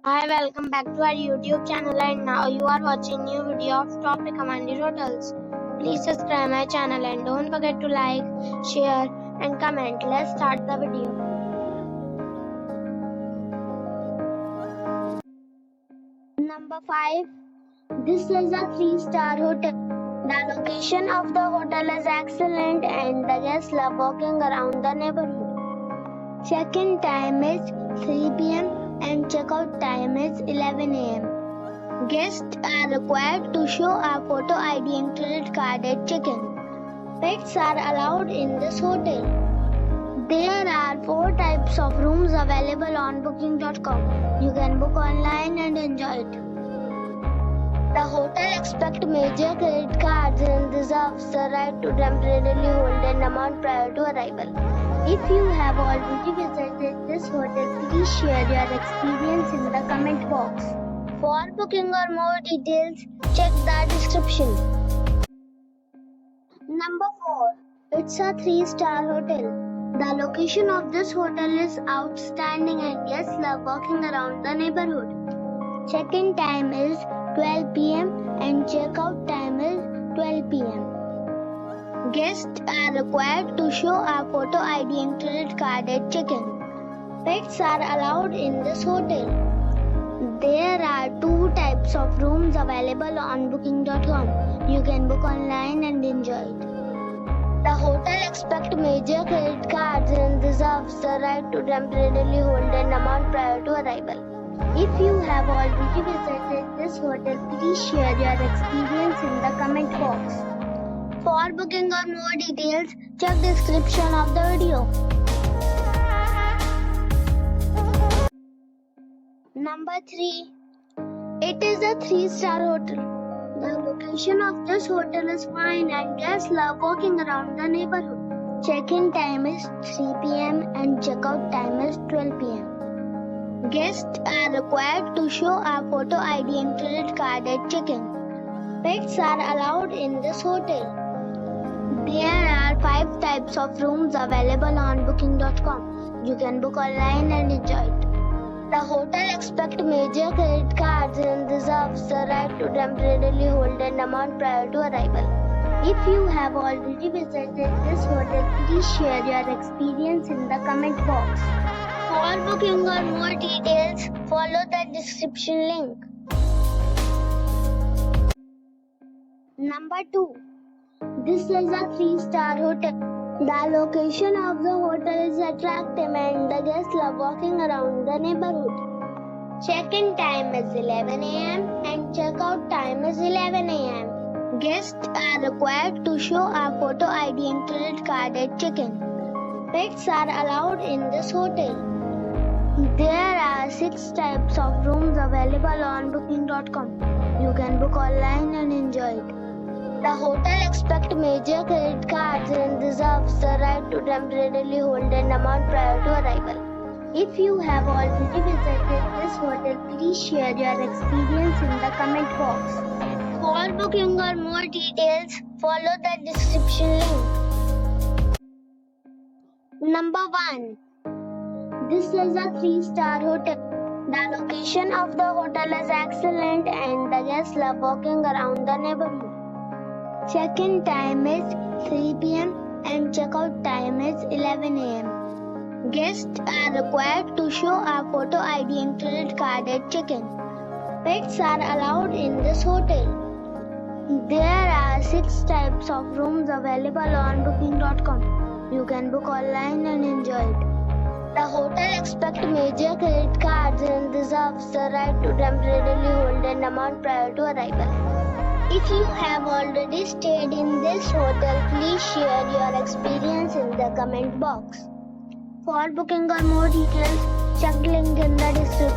Hi, welcome back to our YouTube channel, and now you are watching new video of top recommended hotels. Please subscribe my channel and don't forget to like, share and comment. Let's start the video. Number 5. This is a 3-star hotel. The location of the hotel is excellent and the guests love walking around the neighborhood. Check-in time is 3 p.m. and checkout time is 11 a.m. Guests are required to show a photo ID and credit card at check-in. Pets are allowed in this hotel. There are 4 types of rooms available on booking.com. You can book online and enjoy it. The hotel accepts major credit cards and reserves the right to temporarily hold an amount prior to arrival. If you have already visited this hotel, please share your experience in the comment box. For booking or more details, check the description. Number 4. It's a 3-star hotel. The location of this hotel is outstanding and guests love walking around the neighborhood. Check-in time is 12 p.m. and checkout time is 12 p.m. Guests are required to show a photo ID and credit card at check-in. Pets are allowed in this hotel. There are 2 types of rooms available on booking.com. You can book online and enjoy it. The hotel accepts major credit cards and reserves the right to temporarily hold an amount prior to arrival. If you have already visited this hotel, please share your experience in the comment box. For booking or more details, check description of the video. Number 3. It is a 3-star hotel. The location of this hotel is fine and guests love walking around the neighborhood. Check-in time is 3 p.m. and checkout time is 12 p.m. Guests are required to show a photo ID and credit card at check-in. Pets are allowed in this hotel. There are 5 types of rooms available on booking.com. You can book online and enjoy it. The hotel accepts major credit cards and reserves the right to temporarily hold an amount prior to arrival. If you have already visited this hotel, please share your experience in the comment box. For booking or more details, follow the description link. Number 2. This is a 3-star hotel. The location of the hotel is attractive and the guests love walking around the neighborhood. Check-in time is 11 a.m. and checkout time is 11 a.m. Guests are required to show a photo ID and credit card at check-in. Pets are allowed in this hotel. There are 6 types of rooms available on booking.com. You can book online and enjoy it. The hotel accepts major credit cards and reserves the right to temporarily hold an amount prior to arrival. If you have already visited this hotel, please share your experience in the comment box. For booking or more details, follow the description link. Number 1. This is a 3-star hotel. The location of the hotel is excellent and the guests love walking around the neighborhood. Check-in time is 3 p.m. and checkout time is 11 a.m. Guests are required to show a photo ID and credit card at check-in. Pets are allowed in this hotel. There are 6 types of rooms available on booking.com. You can book online and enjoy it. The hotel accepts major credit cards and reserves the right to temporarily hold an amount prior to arrival. If you have already stayed in this hotel, please share your experience in the comment box. For booking or more details, check link in the description.